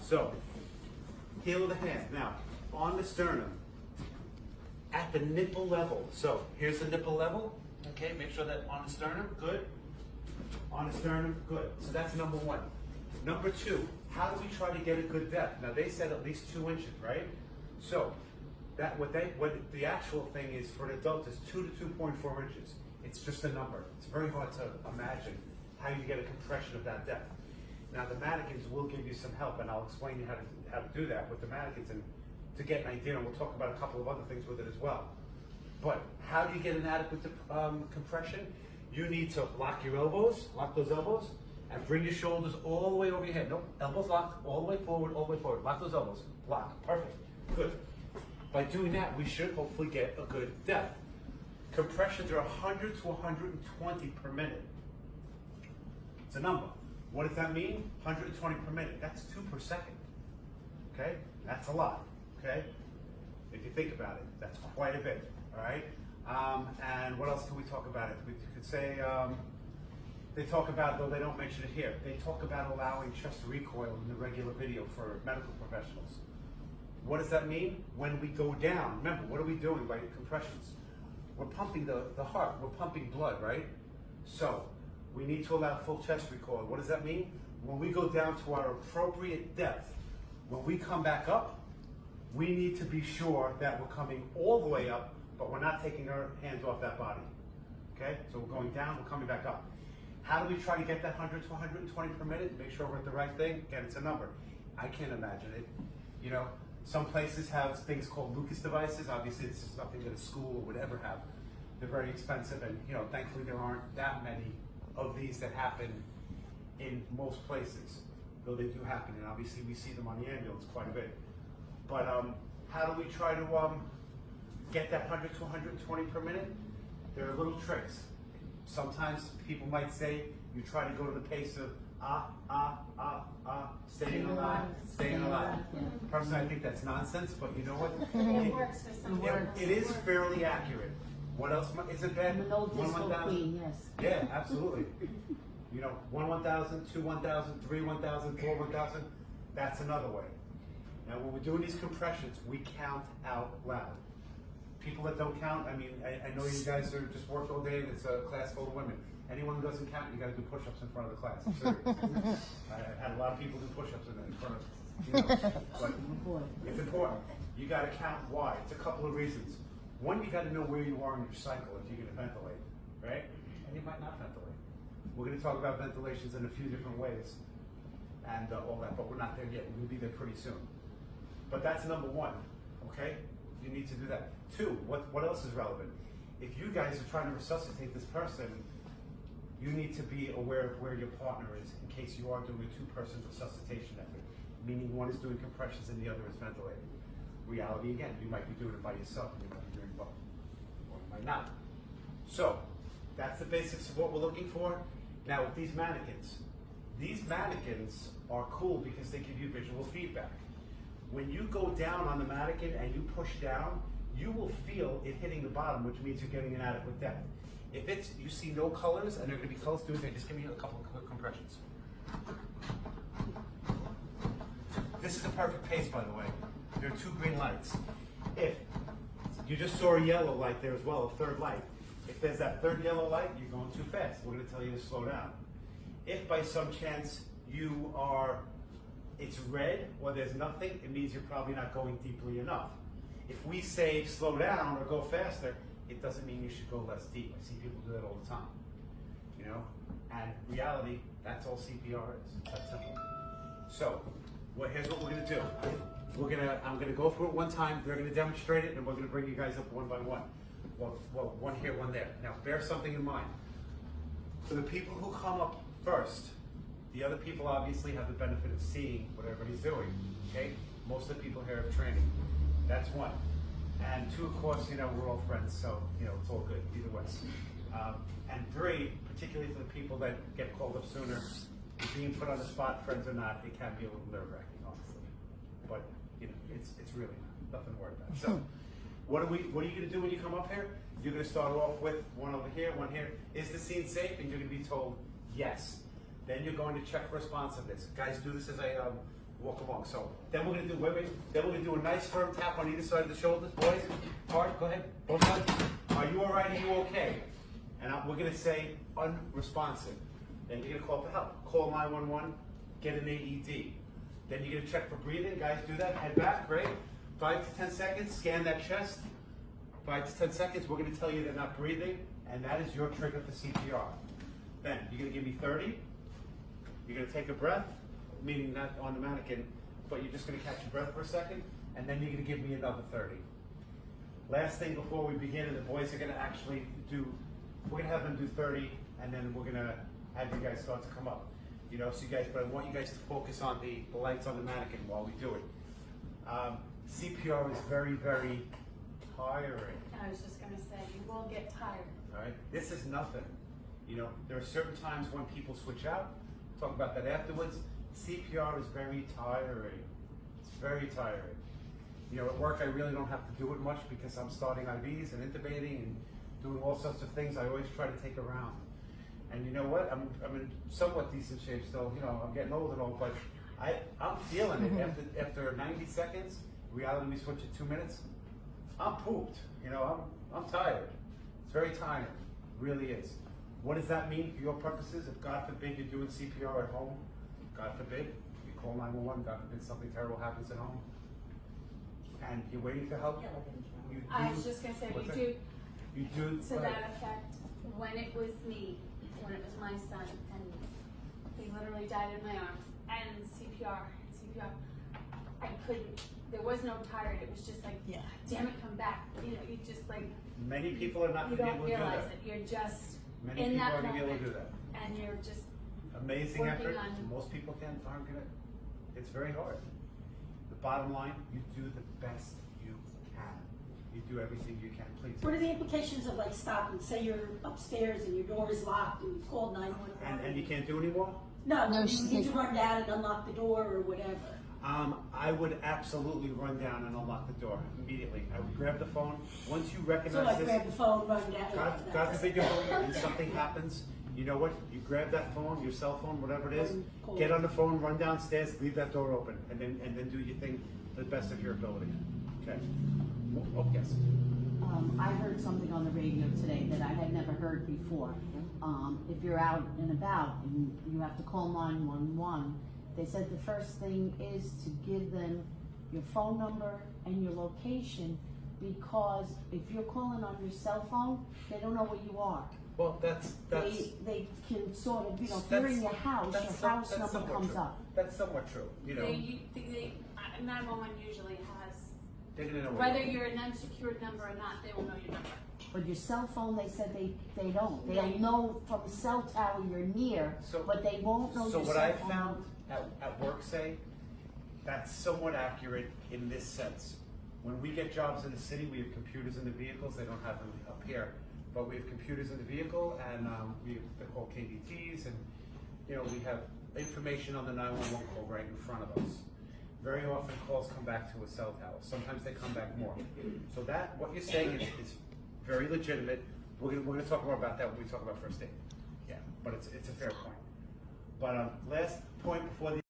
So, heel of the hand. Now, on the sternum, at the nipple level. So, here's the nipple level. Okay, make sure that on the sternum, good. On the sternum, good. So that's number one. Number two, how do we try to get a good depth? Now, they said at least 2 inches, right? So, what the actual thing is for an adult is 2 to 2.4 inches. It's just a number. It's very hard to imagine how you get a compression of that depth. Now the mannequins will give you some help, and I'll explain you how to do that with the mannequins and to get an idea, and we'll talk about a couple of other things with it as well. But how do you get an adequate compression? You need to lock your elbows, lock those elbows, and bring your shoulders all the way over your head. Nope, elbows locked, all the way forward, all the way forward. Lock those elbows, lock, perfect, good. By doing that, we should hopefully get a good depth. Compressions are 100 to 120 per minute. It's a number. What does that mean? 120 per minute. That's 2 per second. Okay? That's a lot. Okay? If you think about it, that's quite a bit. All right? And what else can we talk about it? We could say, they talk about, though they don't mention it here, they talk about allowing chest recoil in the regular video for medical professionals. What does that mean? When we go down, remember, what are we doing by compressions? We're pumping the heart, we're pumping blood, right? So, we need to allow full chest recoil. What does that mean? When we go down to our appropriate depth, when we come back up, we need to be sure that we're coming all the way up, but we're not taking our hands off that body. Okay? So we're going down, we're coming back up. How do we try to get that 100 to 120 per minute? Make sure we're at the right thing. Again, it's a number. I can't imagine it. You know, some places have things called Lucas devices. Obviously, this is something that a school would ever have. They're very expensive, and you know, thankfully there aren't that many of these that happen in most places, though they do happen, and obviously we see them on the ambulance quite a bit. But how do we try to get that 100 to 120 per minute? There are little tricks. Sometimes people might say you try to go to the pace of staying alive, staying alive. Personally, I think that's nonsense, but you know what? It works for some people. It is fairly accurate. What else is it bad? I'm an old disco queen, yes. Yeah, absolutely. You know, 1 1,000, 2 1,000, 3 1,000, 4 1,000. That's another way. Now, when we're doing these compressions, we count out loud. People that don't count, I mean, I know you guys are just work all day and it's a class full of women. Anyone who doesn't count, you got to do push-ups in front of the class. I'm serious. I had a lot of people do push-ups in front of, you know, but it's important. You got to count why. It's a couple of reasons. One, you got to know where you are in your cycle if you're going to ventilate, right? And you might not ventilate. We're going to talk about ventilations in a few different ways and all that, but we're not there yet. We'll be there pretty soon. But that's number one, okay? You need to do that. Two, what else is relevant? If you guys are trying to resuscitate this person, you need to be aware of where your partner is in case you are doing a two-person resuscitation effort, meaning one is doing compressions and the other is ventilating. Reality again, you might be doing it by yourself and you might be doing both, or you might not. So, that's the basics of what we're looking for. Now with these mannequins are cool because they give you visual feedback. When you go down on the mannequin and you push down, you will feel it hitting the bottom, which means you're getting an adequate depth. If it's, you see no colors and there are going to be colors to it, just give me a couple of quick compressions. This is the perfect pace, by the way. There are 2 green lights. If you just saw a yellow light there as well, a third light. If there's that third yellow light, you're going too fast. We're going to tell you to slow down. If by some chance it's red or there's nothing, it means you're probably not going deeply enough. If we say slow down or go faster, it doesn't mean you should go less deep. I see people do that all the time, you know? And reality, that's all CPR is. It's that simple. So, here's what we're gonna do. I'm gonna go through it one time, we're gonna demonstrate it, and we're gonna bring you guys up one by one. Well, one here, one there. Now, bear something in mind. For the people who come up first, the other people obviously have the benefit of seeing what everybody's doing, okay? Most of the people here have training. That's one. And two, of course, you know, we're all friends, so, you know, it's all good, either way. And three, particularly for the people that get called up sooner, being put on the spot, friends or not, it can be a little nerve-wracking, honestly. But, you know, it's really nothing to worry about. So, what are you going to do when you come up here? You're going to start off with one over here, one here. Is the scene safe? And you're going to be told yes. Then you're going to check for responsiveness. Guys, do this as walk along. So then we're gonna do, then we're gonna do a nice firm tap on either side of the shoulders, boys. Hard, go ahead, both sides. Are you all right, are you okay? And we're gonna say unresponsive. Then you're gonna call for help. Call 911, get an AED. Then you're gonna check for breathing. Guys, do that, head back, great. 5 to 10 seconds, scan that chest. 5 to 10 seconds, we're gonna tell you they're not breathing, and that is your trigger for CPR. Then, you're gonna give me 30. You're gonna take a breath, meaning not on the mannequin, but you're just gonna catch your breath for a second, and then you're gonna give me another 30. Last thing before we begin, and the boys are gonna actually do, we're gonna have them do 30, and then we're gonna have you guys start to come up. You know, so you guys, but I want you guys to focus on the lights on the mannequin while we do it. CPR is very, very tiring. I was just gonna say, you will get tired. All right, this is nothing. You know, there are certain times when people switch out. Talk about that afterwards. CPR is very tiring. It's very tiring. You know, at work I really don't have to do it much because I'm starting IVs and intubating and doing all sorts of things. I always try to take around. And you know what? I'm in somewhat decent shape still. You know, I'm getting old and all, but I'm feeling it. After 90 seconds, reality we switch at 2 minutes. I'm pooped. You know, I'm tired. It's very tiring. It really is. What does that mean for your purposes? If God forbid you're doing CPR at home, God forbid, you call 911, God forbid something terrible happens at home, and you're waiting for help. You do, I was just gonna say, what's you that? You do. do, to that effect, when it was me, when it was my son, and he literally died in my arms, and CPR, I couldn't, there was no tired, it was just like, Yeah. damn it, come back. You know, you just like, Many people are not you going to be don't able to do realize that. it, you're just Many in people that aren't going to be able moment, to do that. and you're just Amazing working effort. on- Most people aren't going to. It's very hard. The bottom line, you do the best you can. You do everything you can, please. What are the implications of like stopping? Say you're upstairs and your door is locked and you've called 911. And you can't do anymore? No, No, you she's need like- to run down and unlock the door or whatever. I would absolutely run down and unlock the door immediately. I would grab the phone. Once you So recognize like this, grab the phone, run down. God forbid you're home and something happens, you know what? You grab that phone, your cell phone, whatever it is, Cool. get on the phone, run downstairs, leave that door open, and then do your thing to the best of your ability. Okay. Oh, yes. I heard something on the radio today that I had never heard before. If you're out and about and you have to call 911, they said the first thing is to give them your phone number and your location, because if you're calling on your cell phone, they don't know where you are. Well, that's They can sort of, you know, if you're in your house that's number somewhat comes true. up. That's somewhat true. You know, 911 usually has, they're gonna know whether you're an unsecured number or not, they will know your number. But your cell phone, they said they don't. Yeah. They'll know from the cell tower you're near, So- but they won't know So your what cell I've phone. found at work, say, that's somewhat accurate in this sense. When we get jobs in the city, we have computers in the vehicles. They don't have them up here, but we have computers in the vehicle, and they're called KBTs, and you know we have information on the 911 call right in front of us. Very often calls come back to a cell tower. Sometimes they come back more. So that what you're saying is very legitimate. We're gonna talk more about that when we talk about first aid. Yeah, but it's a fair point. But last point before the